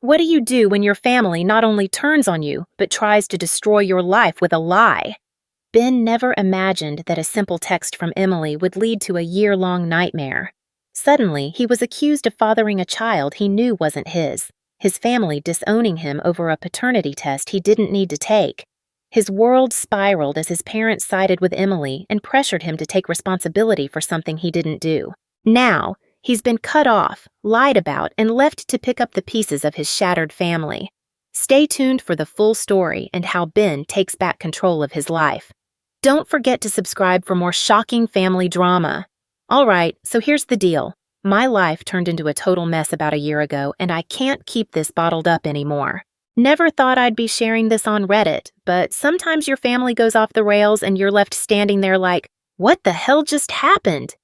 What do you do when your family not only turns on you, but tries to destroy your life with a lie? Ben never imagined that a simple text from Emily would lead to a year-long nightmare. Suddenly, he was accused of fathering a child he knew wasn't his family disowning him over a paternity test he didn't need to take. His world spiraled as his parents sided with Emily and pressured him to take responsibility for something he didn't do. Now, he's been cut off, lied about, and left to pick up the pieces of his shattered family. Stay tuned for the full story and how Ben takes back control of his life. Don't forget to subscribe for more shocking family drama. All right, so here's the deal. My life turned into a total mess about a year ago, and I can't keep this bottled up anymore. Never thought I'd be sharing this on Reddit, but sometimes your family goes off the rails and you're left standing there like, what the hell just happened?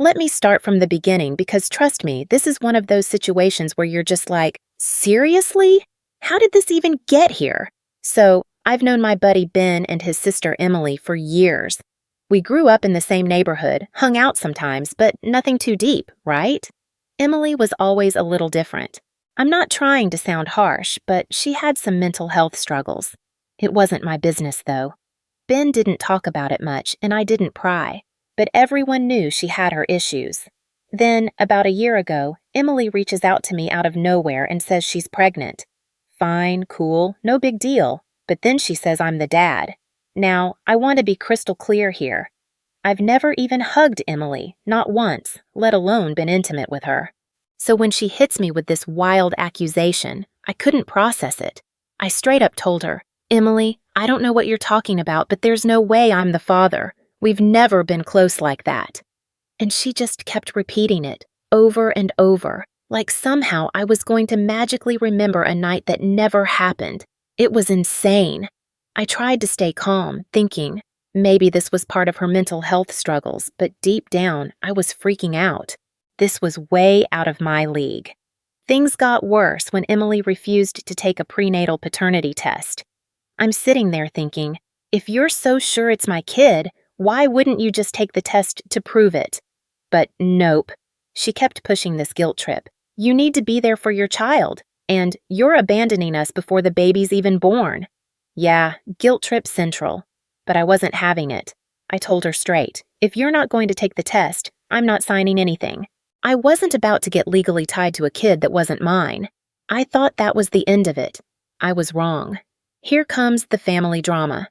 Let me start from the beginning because trust me, this is one of those situations where you're just like, seriously? How did this even get here? So, I've known my buddy Ben and his sister Emily for years. We grew up in the same neighborhood, hung out sometimes, but nothing too deep, right? Emily was always a little different. I'm not trying to sound harsh, but she had some mental health struggles. It wasn't my business, though. Ben didn't talk about it much, and I didn't pry, but everyone knew she had her issues. Then, about a year ago, Emily reaches out to me out of nowhere and says she's pregnant. Fine, cool, no big deal, but then she says I'm the dad. Now, I want to be crystal clear here. I've never even hugged Emily, not once, let alone been intimate with her. So when she hits me with this wild accusation, I couldn't process it. I straight up told her, Emily, I don't know what you're talking about, but there's no way I'm the father. We've never been close like that. And she just kept repeating it, over and over, like somehow I was going to magically remember a night that never happened. It was insane. I tried to stay calm, thinking maybe this was part of her mental health struggles, but deep down, I was freaking out. This was way out of my league. Things got worse when Emily refused to take a prenatal paternity test. I'm sitting there thinking, if you're so sure it's my kid, why wouldn't you just take the test to prove it? But nope. She kept pushing this guilt trip. You need to be there for your child, and you're abandoning us before the baby's even born. Yeah, guilt trip central. But I wasn't having it. I told her straight, if you're not going to take the test, I'm not signing anything. I wasn't about to get legally tied to a kid that wasn't mine. I thought that was the end of it. I was wrong. Here comes the family drama.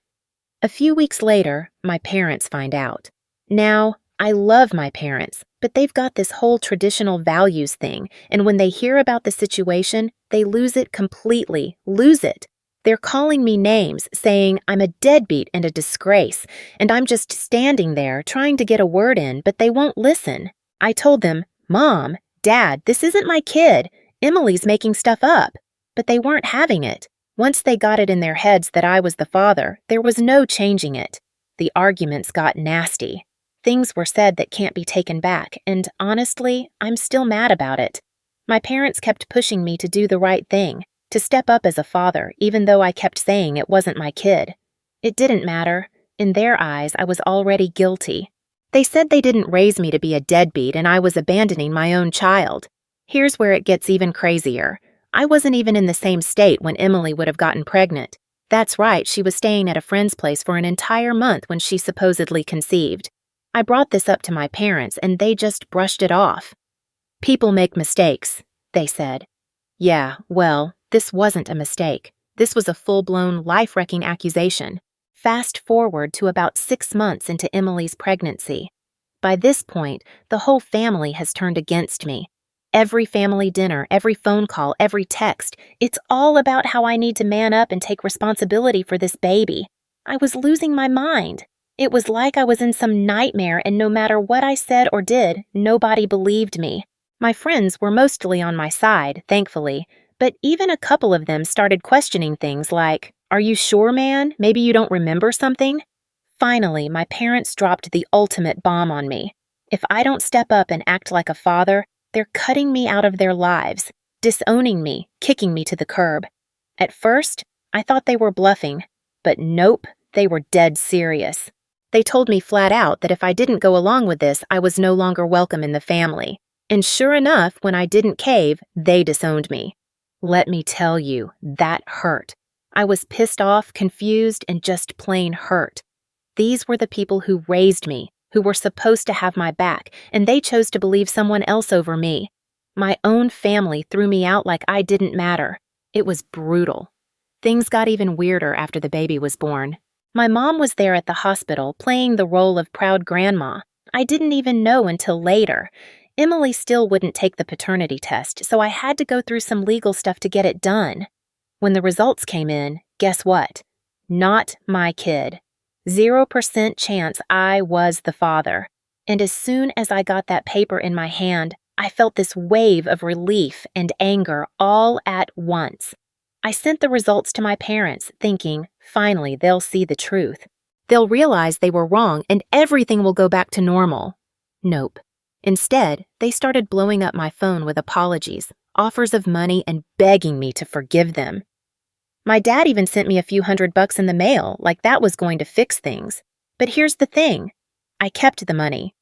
A few weeks later, my parents find out. Now, I love my parents, but they've got this whole traditional values thing, and when they hear about the situation, they lose it completely, lose it. They're calling me names, saying I'm a deadbeat and a disgrace, and I'm just standing there trying to get a word in, but they won't listen. I told them, Mom, Dad, this isn't my kid. Emily's making stuff up. But they weren't having it. Once they got it in their heads that I was the father, there was no changing it. The arguments got nasty. Things were said that can't be taken back, and honestly, I'm still mad about it. My parents kept pushing me to do the right thing, to step up as a father, even though I kept saying it wasn't my kid. It didn't matter. In their eyes, I was already guilty. They said they didn't raise me to be a deadbeat and I was abandoning my own child. Here's where it gets even crazier. I wasn't even in the same state when Emily would have gotten pregnant. That's right, she was staying at a friend's place for an entire month when she supposedly conceived. I brought this up to my parents and they just brushed it off. People make mistakes, they said. Yeah, well, this wasn't a mistake. This was a full-blown, life-wrecking accusation. Fast forward to about 6 months into Emily's pregnancy. By this point, the whole family has turned against me. Every family dinner, every phone call, every text, it's all about how I need to man up and take responsibility for this baby. I was losing my mind. It was like I was in some nightmare, and no matter what I said or did, nobody believed me. My friends were mostly on my side, thankfully, but even a couple of them started questioning things like, "Are you sure, man? Maybe you don't remember something?" Finally, my parents dropped the ultimate bomb on me. If I don't step up and act like a father, they're cutting me out of their lives, disowning me, kicking me to the curb. At first, I thought they were bluffing, but nope, they were dead serious. They told me flat out that if I didn't go along with this, I was no longer welcome in the family. And sure enough, when I didn't cave, they disowned me. Let me tell you, that hurt. I was pissed off, confused, and just plain hurt. These were the people who raised me, who were supposed to have my back, and they chose to believe someone else over me. My own family threw me out like I didn't matter. It was brutal. Things got even weirder after the baby was born. My mom was there at the hospital, playing the role of proud grandma. I didn't even know until later. Emily still wouldn't take the paternity test, so I had to go through some legal stuff to get it done. When the results came in, guess what? Not my kid. 0% chance I was the father. And as soon as I got that paper in my hand, I felt this wave of relief and anger all at once. I sent the results to my parents, thinking, finally, they'll see the truth. They'll realize they were wrong and everything will go back to normal. Nope. Instead, they started blowing up my phone with apologies, offers of money, and begging me to forgive them. My dad even sent me a few $100 in the mail, like that was going to fix things. But here's the thing. I kept the money.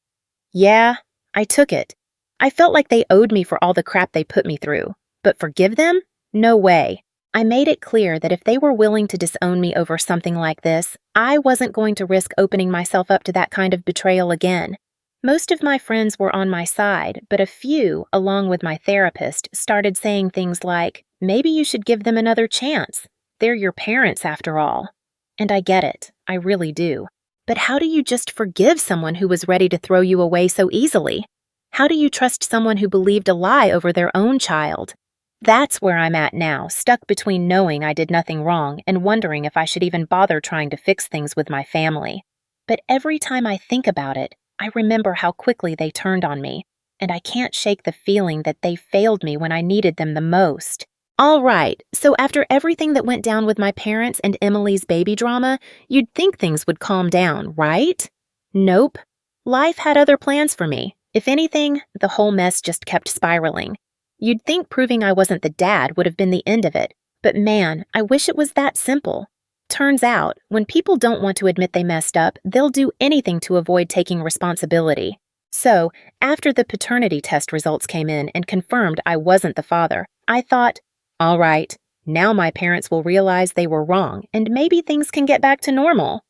Yeah, I took it. I felt like they owed me for all the crap they put me through. But forgive them? No way. I made it clear that if they were willing to disown me over something like this, I wasn't going to risk opening myself up to that kind of betrayal again. Most of my friends were on my side, but a few, along with my therapist, started saying things like, maybe you should give them another chance. They're your parents after all. And I get it, I really do. But how do you just forgive someone who was ready to throw you away so easily? How do you trust someone who believed a lie over their own child? That's where I'm at now, stuck between knowing I did nothing wrong and wondering if I should even bother trying to fix things with my family. But every time I think about it, I remember how quickly they turned on me, and I can't shake the feeling that they failed me when I needed them the most. All right, so after everything that went down with my parents and Emily's baby drama, you'd think things would calm down, right? Nope. Life had other plans for me. If anything, the whole mess just kept spiraling. You'd think proving I wasn't the dad would have been the end of it, but man, I wish it was that simple. Turns out, when people don't want to admit they messed up, they'll do anything to avoid taking responsibility. So, after the paternity test results came in and confirmed I wasn't the father, I thought, all right, now my parents will realize they were wrong and maybe things can get back to normal.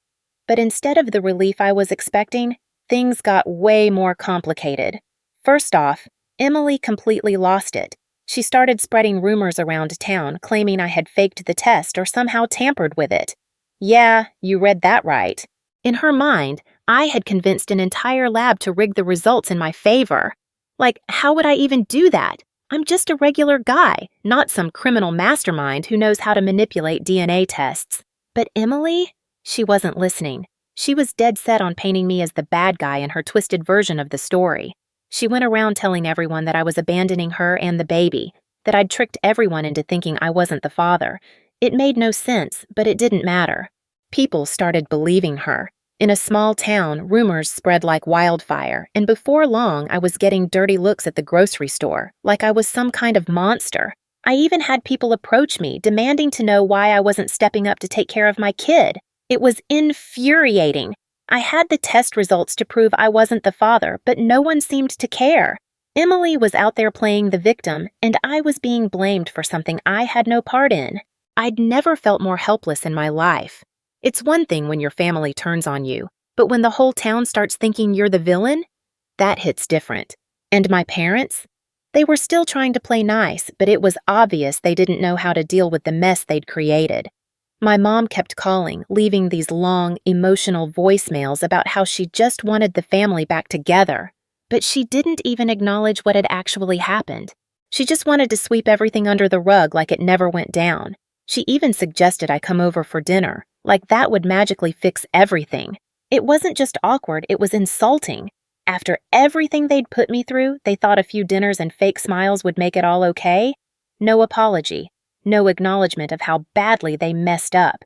But instead of the relief I was expecting, things got way more complicated. First off, Emily completely lost it. She started spreading rumors around town, claiming I had faked the test or somehow tampered with it. Yeah, you read that right. In her mind, I had convinced an entire lab to rig the results in my favor. Like, how would I even do that? I'm just a regular guy, not some criminal mastermind who knows how to manipulate DNA tests. But Emily? She wasn't listening. She was dead set on painting me as the bad guy in her twisted version of the story. She went around telling everyone that I was abandoning her and the baby, that I'd tricked everyone into thinking I wasn't the father. It made no sense, but it didn't matter. People started believing her. In a small town, rumors spread like wildfire, and before long I was getting dirty looks at the grocery store, like I was some kind of monster. I even had people approach me, demanding to know why I wasn't stepping up to take care of my kid. It was infuriating. I had the test results to prove I wasn't the father, but no one seemed to care. Emily was out there playing the victim, and I was being blamed for something I had no part in. I'd never felt more helpless in my life. It's one thing when your family turns on you, but when the whole town starts thinking you're the villain, that hits different. And my parents? They were still trying to play nice, but it was obvious they didn't know how to deal with the mess they'd created. My mom kept calling, leaving these long, emotional voicemails about how she just wanted the family back together. But she didn't even acknowledge what had actually happened. She just wanted to sweep everything under the rug like it never went down. She even suggested I come over for dinner, like that would magically fix everything. It wasn't just awkward, it was insulting. After everything they'd put me through, they thought a few dinners and fake smiles would make it all okay? No apology. No acknowledgement of how badly they messed up.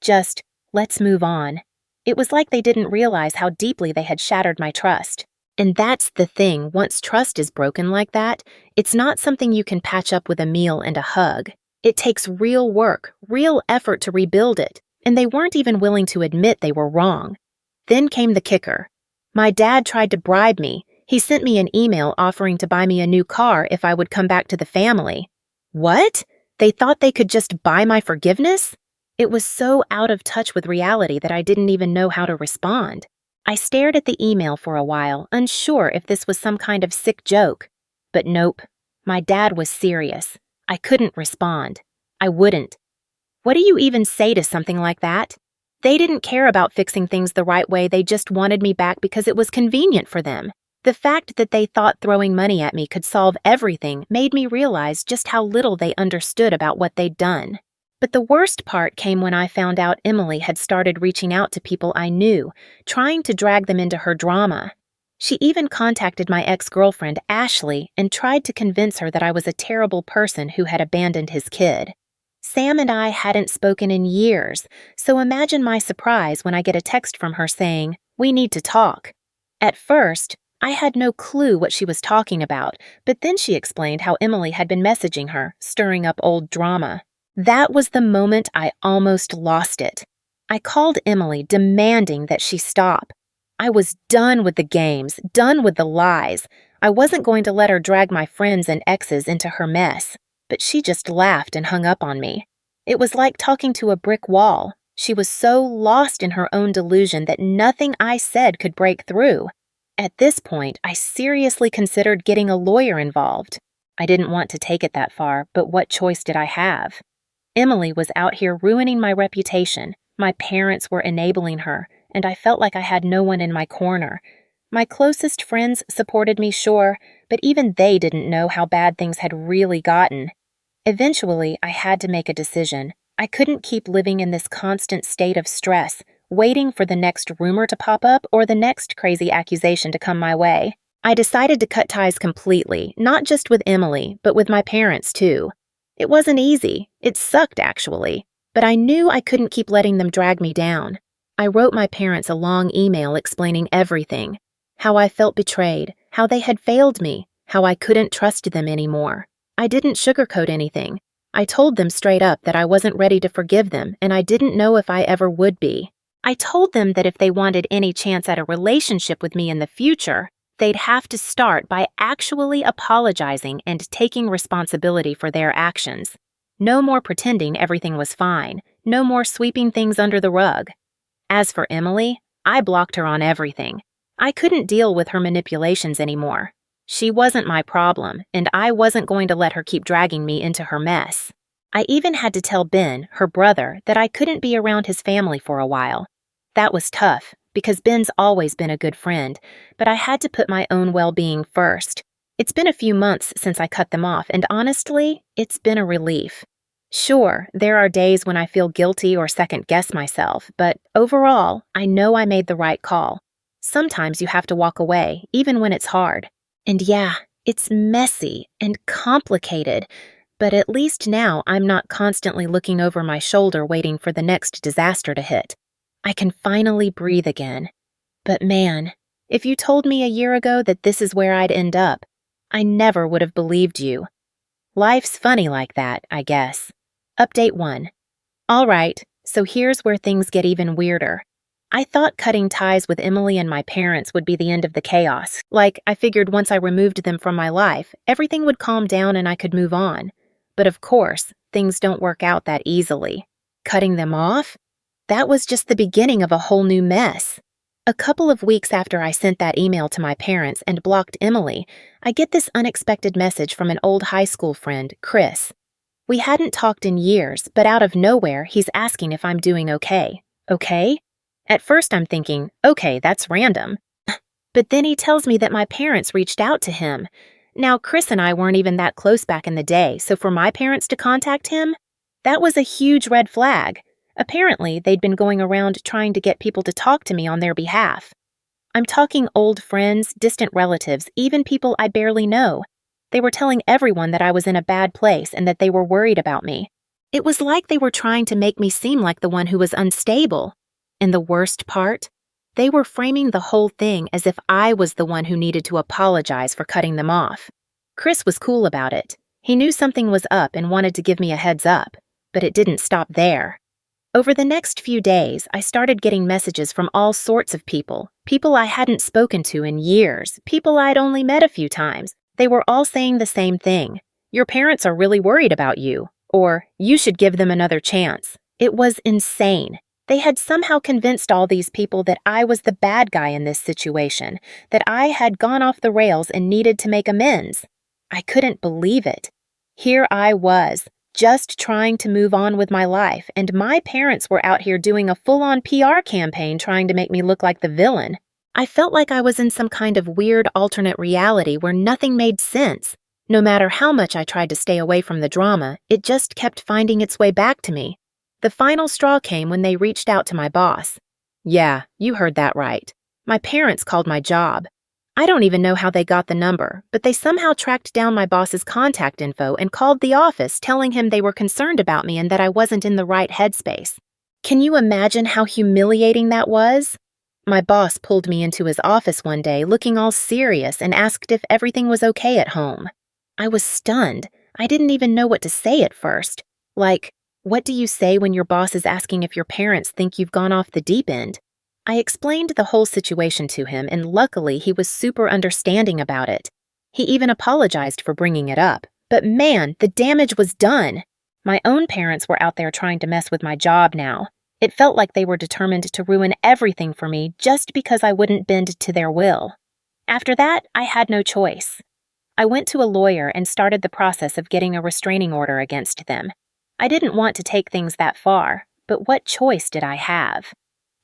Just, let's move on. It was like they didn't realize how deeply they had shattered my trust. And that's the thing, once trust is broken like that, it's not something you can patch up with a meal and a hug. It takes real work, real effort to rebuild it, and they weren't even willing to admit they were wrong. Then came the kicker. My dad tried to bribe me. He sent me an email offering to buy me a new car if I would come back to the family. What? They thought they could just buy my forgiveness? It was so out of touch with reality that I didn't even know how to respond. I stared at the email for a while, unsure if this was some kind of sick joke. But nope, my dad was serious. I couldn't respond. I wouldn't. What do you even say to something like that? They didn't care about fixing things the right way, they just wanted me back because it was convenient for them. The fact that they thought throwing money at me could solve everything made me realize just how little they understood about what they'd done. But the worst part came when I found out Emily had started reaching out to people I knew, trying to drag them into her drama. She even contacted my ex-girlfriend, Ashley, and tried to convince her that I was a terrible person who had abandoned his kid. Sam and I hadn't spoken in years, so imagine my surprise when I get a text from her saying, "We need to talk." At first, I had no clue what she was talking about, but then she explained how Emily had been messaging her, stirring up old drama. That was the moment I almost lost it. I called Emily, demanding that she stop. I was done with the games, done with the lies. I wasn't going to let her drag my friends and exes into her mess, but she just laughed and hung up on me. It was like talking to a brick wall. She was so lost in her own delusion that nothing I said could break through. At this point, I seriously considered getting a lawyer involved. I didn't want to take it that far, but what choice did I have? Emily was out here ruining my reputation. My parents were enabling her, and I felt like I had no one in my corner. My closest friends supported me, sure, but even they didn't know how bad things had really gotten. Eventually, I had to make a decision. I couldn't keep living in this constant state of stress, waiting for the next rumor to pop up or the next crazy accusation to come my way. I decided to cut ties completely, not just with Emily, but with my parents too. It wasn't easy. It sucked, actually. But I knew I couldn't keep letting them drag me down. I wrote my parents a long email explaining everything. How I felt betrayed, how they had failed me, how I couldn't trust them anymore. I didn't sugarcoat anything. I told them straight up that I wasn't ready to forgive them, and I didn't know if I ever would be. I told them that if they wanted any chance at a relationship with me in the future, they'd have to start by actually apologizing and taking responsibility for their actions. No more pretending everything was fine. No more sweeping things under the rug. As for Emily, I blocked her on everything. I couldn't deal with her manipulations anymore. She wasn't my problem, and I wasn't going to let her keep dragging me into her mess. I even had to tell Ben, her brother, that I couldn't be around his family for a while. That was tough, because Ben's always been a good friend, but I had to put my own well-being first. It's been a few months since I cut them off, and honestly, it's been a relief. Sure, there are days when I feel guilty or second-guess myself, but overall, I know I made the right call. Sometimes you have to walk away, even when it's hard. And yeah, it's messy and complicated, but at least now I'm not constantly looking over my shoulder waiting for the next disaster to hit. I can finally breathe again. But man, if you told me a year ago that this is where I'd end up, I never would have believed you. Life's funny like that, I guess. Update 1. All right, so here's where things get even weirder. I thought cutting ties with Emily and my parents would be the end of the chaos. Like, I figured once I removed them from my life, everything would calm down and I could move on. But of course, things don't work out that easily. Cutting them off? That was just the beginning of a whole new mess. A couple of weeks after I sent that email to my parents and blocked Emily, I get this unexpected message from an old high school friend, Chris. We hadn't talked in years, but out of nowhere, he's asking if I'm doing okay. Okay? At first I'm thinking, okay, that's random. But then he tells me that my parents reached out to him. Now, Chris and I weren't even that close back in the day, so for my parents to contact him, that was a huge red flag. Apparently, they'd been going around trying to get people to talk to me on their behalf. I'm talking old friends, distant relatives, even people I barely know. They were telling everyone that I was in a bad place and that they were worried about me. It was like they were trying to make me seem like the one who was unstable. And the worst part? They were framing the whole thing as if I was the one who needed to apologize for cutting them off. Chris was cool about it. He knew something was up and wanted to give me a heads up. But it didn't stop there. Over the next few days, I started getting messages from all sorts of people. People I hadn't spoken to in years. People I'd only met a few times. They were all saying the same thing. Your parents are really worried about you. Or, "You should give them another chance." It was insane. They had somehow convinced all these people that I was the bad guy in this situation, that I had gone off the rails and needed to make amends. I couldn't believe it. Here I was, just trying to move on with my life, and my parents were out here doing a full-on PR campaign trying to make me look like the villain. I felt like I was in some kind of weird alternate reality where nothing made sense. No matter how much I tried to stay away from the drama, it just kept finding its way back to me. The final straw came when they reached out to my boss. Yeah, you heard that right. My parents called my job. I don't even know how they got the number, but they somehow tracked down my boss's contact info and called the office telling him they were concerned about me and that I wasn't in the right headspace. Can you imagine how humiliating that was? My boss pulled me into his office one day looking all serious and asked if everything was okay at home. I was stunned. I didn't even know what to say at first. Like, what do you say when your boss is asking if your parents think you've gone off the deep end? I explained the whole situation to him, and luckily he was super understanding about it. He even apologized for bringing it up. But man, the damage was done. My own parents were out there trying to mess with my job now. It felt like they were determined to ruin everything for me just because I wouldn't bend to their will. After that, I had no choice. I went to a lawyer and started the process of getting a restraining order against them. I didn't want to take things that far, but what choice did I have?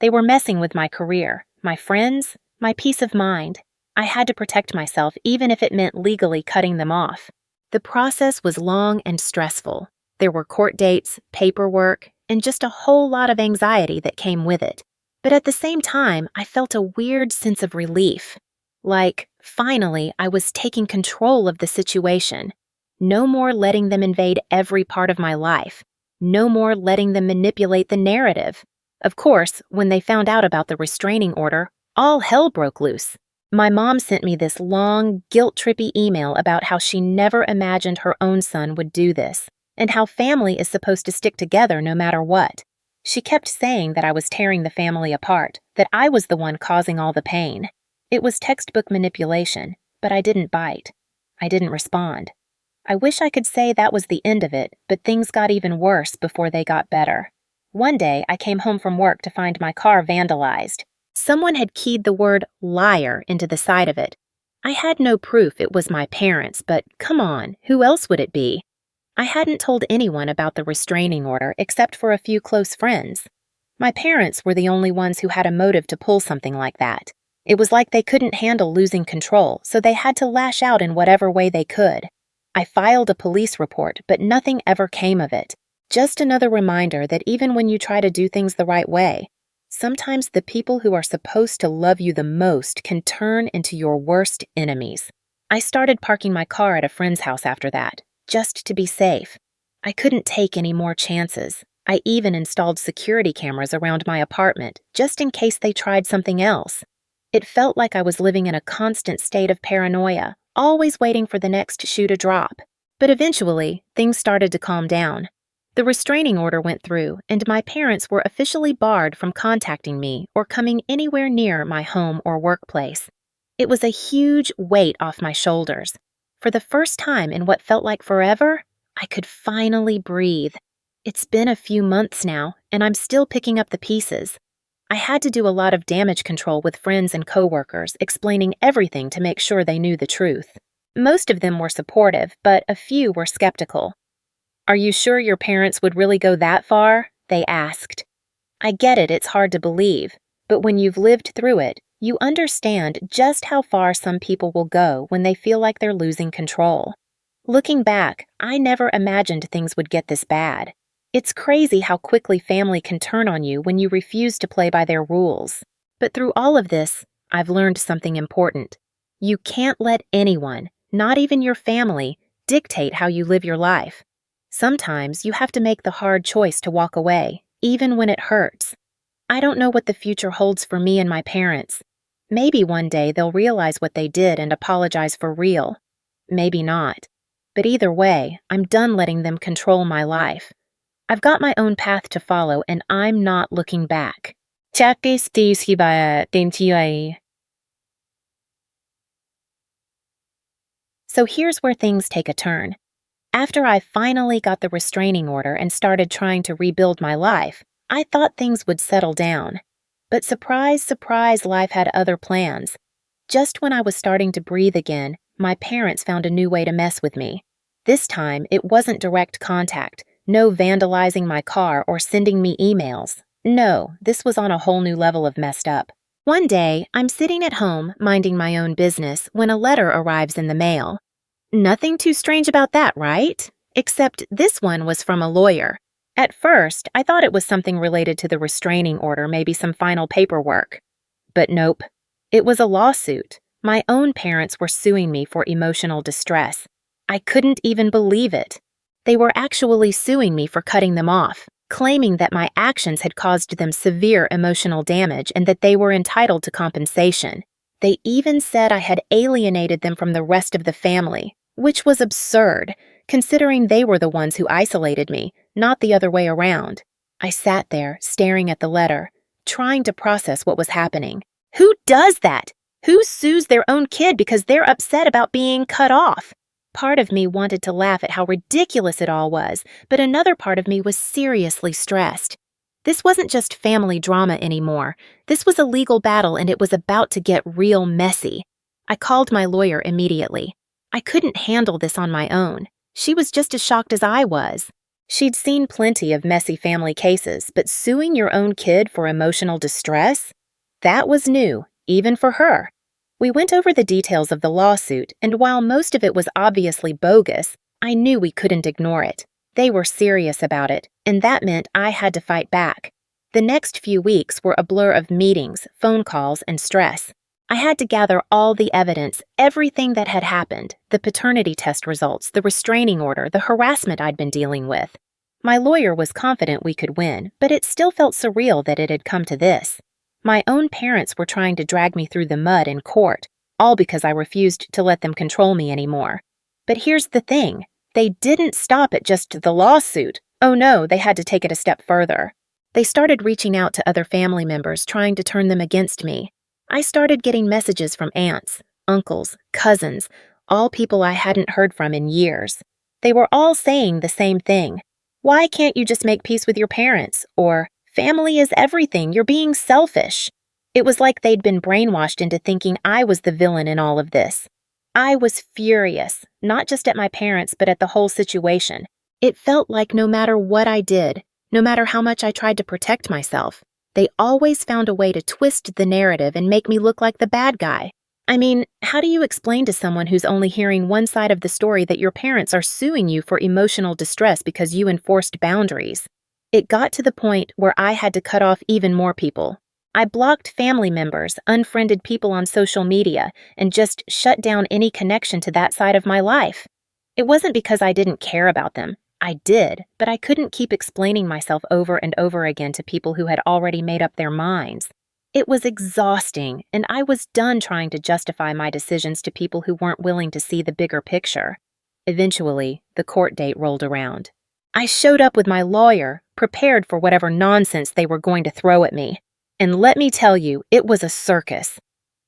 They were messing with my career, my friends, my peace of mind. I had to protect myself even if it meant legally cutting them off. The process was long and stressful. There were court dates, paperwork, and just a whole lot of anxiety that came with it. But at the same time, I felt a weird sense of relief. Like, finally, I was taking control of the situation. No more letting them invade every part of my life. No more letting them manipulate the narrative. Of course, when they found out about the restraining order, all hell broke loose. My mom sent me this long, guilt-trippy email about how she never imagined her own son would do this, and how family is supposed to stick together no matter what. She kept saying that I was tearing the family apart, that I was the one causing all the pain. It was textbook manipulation, but I didn't bite. I didn't respond. I wish I could say that was the end of it, but things got even worse before they got better. One day, I came home from work to find my car vandalized. Someone had keyed the word liar into the side of it. I had no proof it was my parents, but come on, who else would it be? I hadn't told anyone about the restraining order except for a few close friends. My parents were the only ones who had a motive to pull something like that. It was like they couldn't handle losing control, so they had to lash out in whatever way they could. I filed a police report, but nothing ever came of it. Just another reminder that even when you try to do things the right way, sometimes the people who are supposed to love you the most can turn into your worst enemies. I started parking my car at a friend's house after that, just to be safe. I couldn't take any more chances. I even installed security cameras around my apartment, just in case they tried something else. It felt like I was living in a constant state of paranoia, always waiting for the next shoe to drop. But eventually, things started to calm down. The restraining order went through, and my parents were officially barred from contacting me or coming anywhere near my home or workplace. It was a huge weight off my shoulders. For the first time in what felt like forever, I could finally breathe. It's been a few months now, and I'm still picking up the pieces. I had to do a lot of damage control with friends and coworkers, explaining everything to make sure they knew the truth. Most of them were supportive, but a few were skeptical. "Are you sure your parents would really go that far?" they asked. I get it, it's hard to believe, but when you've lived through it, you understand just how far some people will go when they feel like they're losing control. Looking back, I never imagined things would get this bad. It's crazy how quickly family can turn on you when you refuse to play by their rules. But through all of this, I've learned something important. You can't let anyone, not even your family, dictate how you live your life. Sometimes you have to make the hard choice to walk away, even when it hurts. I don't know what the future holds for me and my parents. Maybe one day they'll realize what they did and apologize for real. Maybe not. But either way, I'm done letting them control my life. I've got my own path to follow, and I'm not looking back. So here's where things take a turn. After I finally got the restraining order and started trying to rebuild my life, I thought things would settle down. But surprise, surprise, life had other plans. Just when I was starting to breathe again, my parents found a new way to mess with me. This time, it wasn't direct contact, no vandalizing my car or sending me emails. No, this was on a whole new level of messed up. One day, I'm sitting at home, minding my own business, when a letter arrives in the mail. Nothing too strange about that, right? Except this one was from a lawyer. At first, I thought it was something related to the restraining order, maybe some final paperwork. But nope. It was a lawsuit. My own parents were suing me for emotional distress. I couldn't even believe it. They were actually suing me for cutting them off, claiming that my actions had caused them severe emotional damage and that they were entitled to compensation. They even said I had alienated them from the rest of the family, which was absurd, considering they were the ones who isolated me, not the other way around. I sat there, staring at the letter, trying to process what was happening. Who does that? Who sues their own kid because they're upset about being cut off? Part of me wanted to laugh at how ridiculous it all was, but another part of me was seriously stressed. This wasn't just family drama anymore. This was a legal battle, and it was about to get real messy. I called my lawyer immediately. I couldn't handle this on my own. She was just as shocked as I was. She'd seen plenty of messy family cases, but suing your own kid for emotional distress? That was new, even for her. We went over the details of the lawsuit, and while most of it was obviously bogus, I knew we couldn't ignore it. They were serious about it, and that meant I had to fight back. The next few weeks were a blur of meetings, phone calls, and stress. I had to gather all the evidence, everything that had happened, the paternity test results, the restraining order, the harassment I'd been dealing with. My lawyer was confident we could win, but it still felt surreal that it had come to this. My own parents were trying to drag me through the mud in court, all because I refused to let them control me anymore. But here's the thing. They didn't stop at just the lawsuit. Oh no, they had to take it a step further. They started reaching out to other family members, trying to turn them against me. I started getting messages from aunts, uncles, cousins, all people I hadn't heard from in years. They were all saying the same thing. Why can't you just make peace with your parents? Or, family is everything, you're being selfish. It was like they'd been brainwashed into thinking I was the villain in all of this. I was furious, not just at my parents, but at the whole situation. It felt like no matter what I did, no matter how much I tried to protect myself, they always found a way to twist the narrative and make me look like the bad guy. I mean, how do you explain to someone who's only hearing one side of the story that your parents are suing you for emotional distress because you enforced boundaries? It got to the point where I had to cut off even more people. I blocked family members, unfriended people on social media, and just shut down any connection to that side of my life. It wasn't because I didn't care about them. I did, but I couldn't keep explaining myself over and over again to people who had already made up their minds. It was exhausting, and I was done trying to justify my decisions to people who weren't willing to see the bigger picture. Eventually, the court date rolled around. I showed up with my lawyer, prepared for whatever nonsense they were going to throw at me. And let me tell you, it was a circus.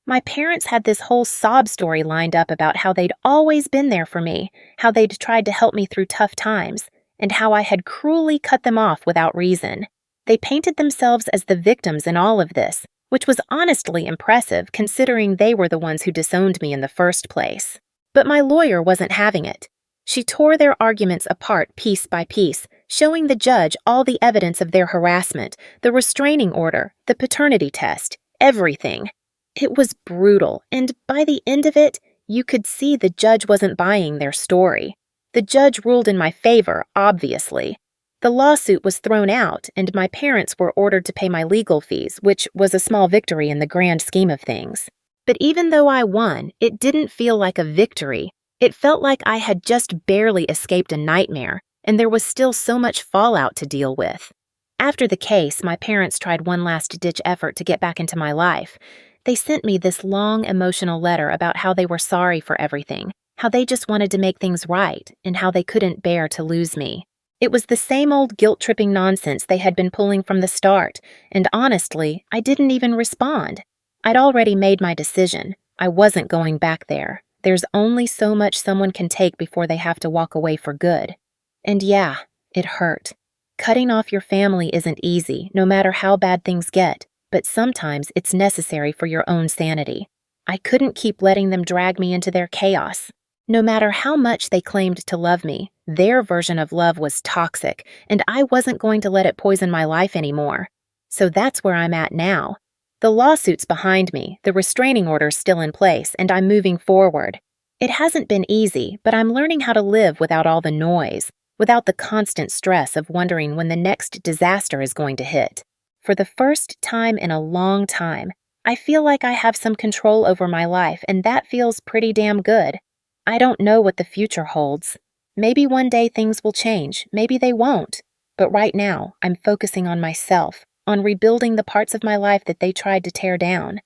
My parents had this whole sob story lined up about how they'd always been there for me, how they'd tried to help me through tough times, and how I had cruelly cut them off without reason. They painted themselves as the victims in all of this, which was honestly impressive considering they were the ones who disowned me in the first place. But my lawyer wasn't having it. She tore their arguments apart piece by piece, showing the judge all the evidence of their harassment, the restraining order, the paternity test, everything. It was brutal, and by the end of it, you could see the judge wasn't buying their story. The judge ruled in my favor, obviously. The lawsuit was thrown out, and my parents were ordered to pay my legal fees, which was a small victory in the grand scheme of things. But even though I won, it didn't feel like a victory. It felt like I had just barely escaped a nightmare, and there was still so much fallout to deal with. After the case, my parents tried one last-ditch effort to get back into my life. They sent me this long, emotional letter about how they were sorry for everything, how they just wanted to make things right, and how they couldn't bear to lose me. It was the same old guilt-tripping nonsense they had been pulling from the start, and honestly, I didn't even respond. I'd already made my decision. I wasn't going back there. There's only so much someone can take before they have to walk away for good. And yeah, it hurt. Cutting off your family isn't easy, no matter how bad things get, but sometimes it's necessary for your own sanity. I couldn't keep letting them drag me into their chaos. No matter how much they claimed to love me, their version of love was toxic, and I wasn't going to let it poison my life anymore. So that's where I'm at now. The lawsuit's behind me, the restraining order's still in place, and I'm moving forward. It hasn't been easy, but I'm learning how to live without all the noise, without the constant stress of wondering when the next disaster is going to hit. For the first time in a long time, I feel like I have some control over my life, and that feels pretty damn good. I don't know what the future holds. Maybe one day things will change, maybe they won't. But right now, I'm focusing on myself, on rebuilding the parts of my life that they tried to tear down.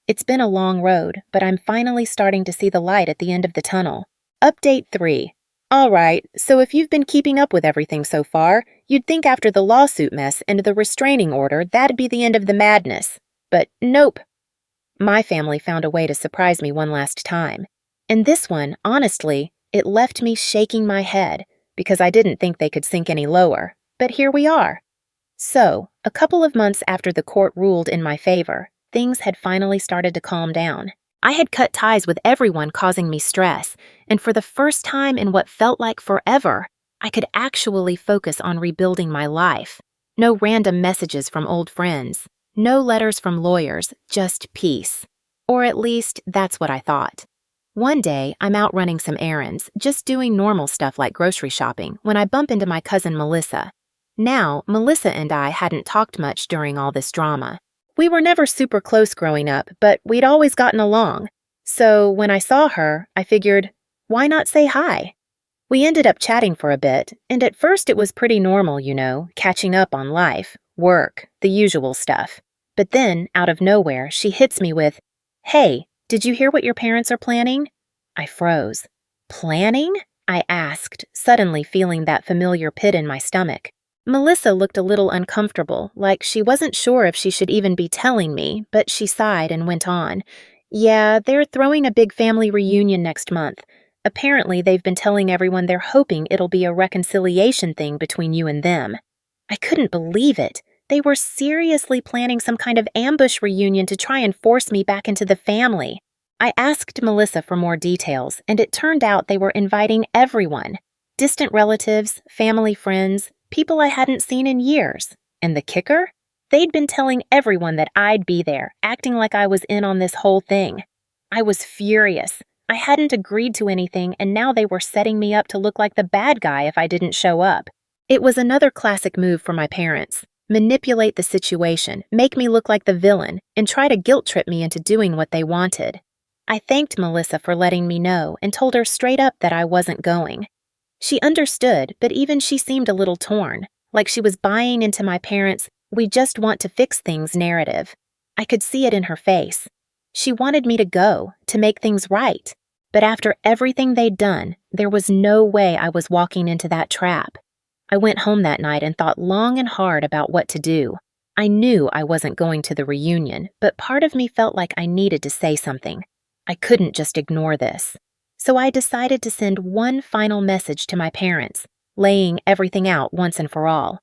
It's been a long road, but I'm finally starting to see the light at the end of the tunnel. Update 3. Alright, so if you've been keeping up with everything so far, you'd think after the lawsuit mess and the restraining order, that'd be the end of the madness. But nope. My family found a way to surprise me one last time. And this one, honestly, it left me shaking my head, because I didn't think they could sink any lower. But here we are. So, a couple of months after the court ruled in my favor, things had finally started to calm down. I had cut ties with everyone causing me stress, and for the first time in what felt like forever, I could actually focus on rebuilding my life. No random messages from old friends, no letters from lawyers, just peace. Or at least, that's what I thought. One day, I'm out running some errands, just doing normal stuff like grocery shopping, when I bump into my cousin Melissa. Now, Melissa and I hadn't talked much during all this drama. We were never super close growing up, but we'd always gotten along. So when I saw her, I figured, why not say hi? We ended up chatting for a bit, and at first it was pretty normal, catching up on life, work, the usual stuff. But then, out of nowhere, she hits me with, "Hey, did you hear what your parents are planning?" I froze. Planning? I asked, suddenly feeling that familiar pit in my stomach. Melissa looked a little uncomfortable, like she wasn't sure if she should even be telling me, but she sighed and went on. "Yeah, they're throwing a big family reunion next month. Apparently, they've been telling everyone they're hoping it'll be a reconciliation thing between you and them." I couldn't believe it. They were seriously planning some kind of ambush reunion to try and force me back into the family. I asked Melissa for more details, and it turned out they were inviting everyone. Distant relatives, family friends, people I hadn't seen in years. And the kicker? They'd been telling everyone that I'd be there, acting like I was in on this whole thing. I was furious. I hadn't agreed to anything, and now they were setting me up to look like the bad guy if I didn't show up. It was another classic move for my parents. Manipulate the situation, make me look like the villain, and try to guilt-trip me into doing what they wanted. I thanked Melissa for letting me know and told her straight up that I wasn't going. She understood, but even she seemed a little torn, like she was buying into my parents' "we just want to fix things" narrative. I could see it in her face. She wanted me to go, to make things right. But after everything they'd done, there was no way I was walking into that trap. I went home that night and thought long and hard about what to do. I knew I wasn't going to the reunion, but part of me felt like I needed to say something. I couldn't just ignore this. So I decided to send one final message to my parents, laying everything out once and for all.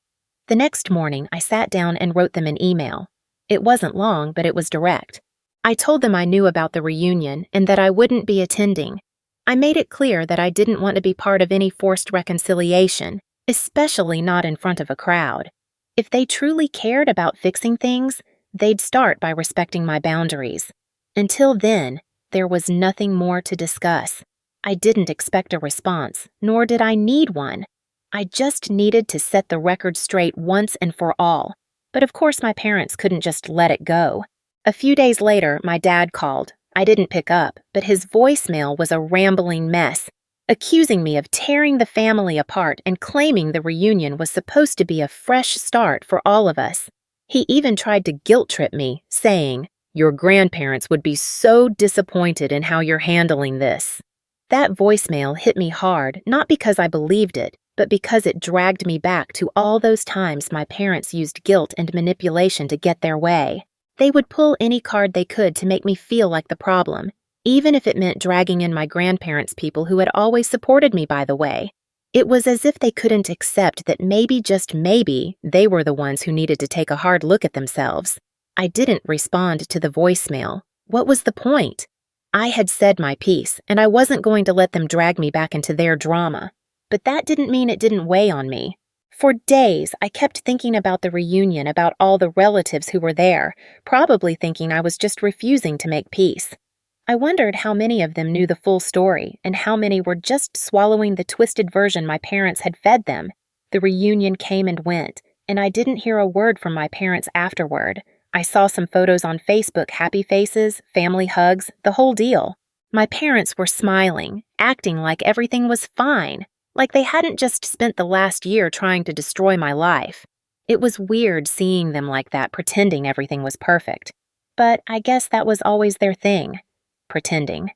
The next morning, I sat down and wrote them an email. It wasn't long, but it was direct. I told them I knew about the reunion and that I wouldn't be attending. I made it clear that I didn't want to be part of any forced reconciliation, especially not in front of a crowd. If they truly cared about fixing things, they'd start by respecting my boundaries. Until then, there was nothing more to discuss. I didn't expect a response, nor did I need one. I just needed to set the record straight once and for all. But of course my parents couldn't just let it go. A few days later, my dad called. I didn't pick up, but his voicemail was a rambling mess, accusing me of tearing the family apart and claiming the reunion was supposed to be a fresh start for all of us. He even tried to guilt-trip me, saying, "Your grandparents would be so disappointed in how you're handling this." That voicemail hit me hard, not because I believed it, but because it dragged me back to all those times my parents used guilt and manipulation to get their way. They would pull any card they could to make me feel like the problem, even if it meant dragging in my grandparents' people who had always supported me, by the way. It was as if they couldn't accept that maybe, just maybe, they were the ones who needed to take a hard look at themselves. I didn't respond to the voicemail. What was the point? I had said my piece, and I wasn't going to let them drag me back into their drama. But that didn't mean it didn't weigh on me. For days, I kept thinking about the reunion, about all the relatives who were there, probably thinking I was just refusing to make peace. I wondered how many of them knew the full story, and how many were just swallowing the twisted version my parents had fed them. The reunion came and went, and I didn't hear a word from my parents afterward. I saw some photos on Facebook, happy faces, family hugs, the whole deal. My parents were smiling, acting like everything was fine, like they hadn't just spent the last year trying to destroy my life. It was weird seeing them like that, pretending everything was perfect. But I guess that was always their thing. Pretending.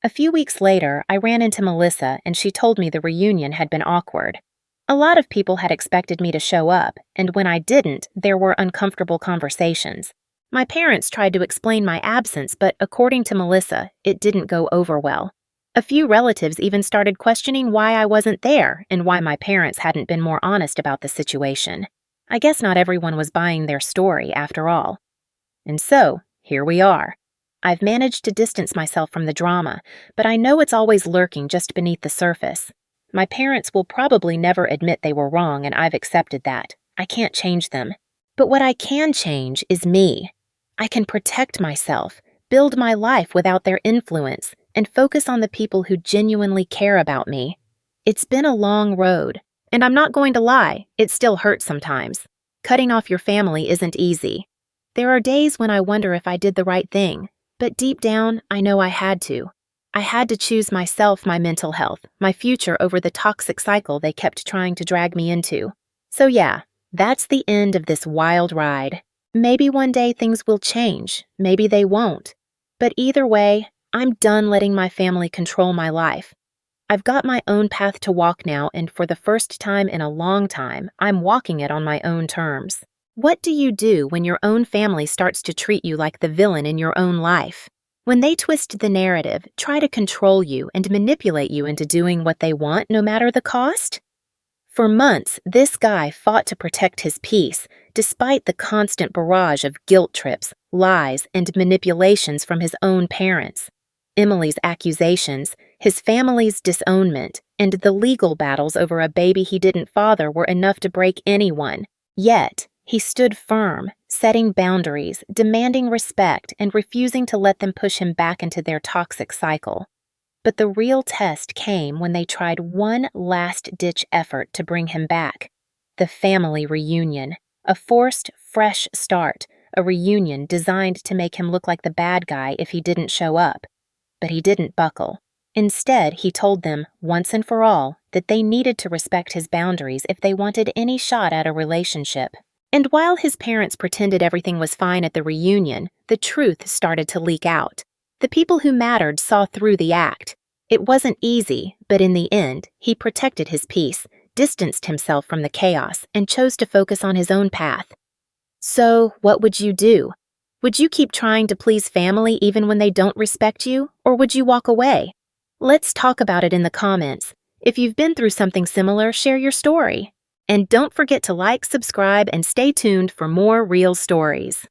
A few weeks later, I ran into Melissa and she told me the reunion had been awkward. A lot of people had expected me to show up, and when I didn't, there were uncomfortable conversations. My parents tried to explain my absence, but according to Melissa, it didn't go over well. A few relatives even started questioning why I wasn't there and why my parents hadn't been more honest about the situation. I guess not everyone was buying their story after all. And so, here we are. I've managed to distance myself from the drama, but I know it's always lurking just beneath the surface. My parents will probably never admit they were wrong, and I've accepted that. I can't change them. But what I can change is me. I can protect myself, build my life without their influence, and focus on the people who genuinely care about me. It's been a long road, and I'm not going to lie, it still hurts sometimes. Cutting off your family isn't easy. There are days when I wonder if I did the right thing. But deep down, I know I had to. I had to choose myself, my mental health, my future over the toxic cycle they kept trying to drag me into. So yeah, that's the end of this wild ride. Maybe one day things will change, maybe they won't. But either way, I'm done letting my family control my life. I've got my own path to walk now, and for the first time in a long time, I'm walking it on my own terms. What do you do when your own family starts to treat you like the villain in your own life? When they twist the narrative, try to control you and manipulate you into doing what they want no matter the cost? For months, this guy fought to protect his peace, despite the constant barrage of guilt trips, lies, and manipulations from his own parents. Emily's accusations, his family's disownment, and the legal battles over a baby he didn't father were enough to break anyone. Yet, he stood firm, setting boundaries, demanding respect, and refusing to let them push him back into their toxic cycle. But the real test came when they tried one last-ditch effort to bring him back. The family reunion, a forced, fresh start, a reunion designed to make him look like the bad guy if he didn't show up. But he didn't buckle. Instead, he told them, once and for all, that they needed to respect his boundaries if they wanted any shot at a relationship. And while his parents pretended everything was fine at the reunion, the truth started to leak out. The people who mattered saw through the act. It wasn't easy, but in the end, he protected his peace, distanced himself from the chaos, and chose to focus on his own path. So, what would you do? Would you keep trying to please family even when they don't respect you, or would you walk away? Let's talk about it in the comments. If you've been through something similar, share your story. And don't forget to like, subscribe, and stay tuned for more real stories.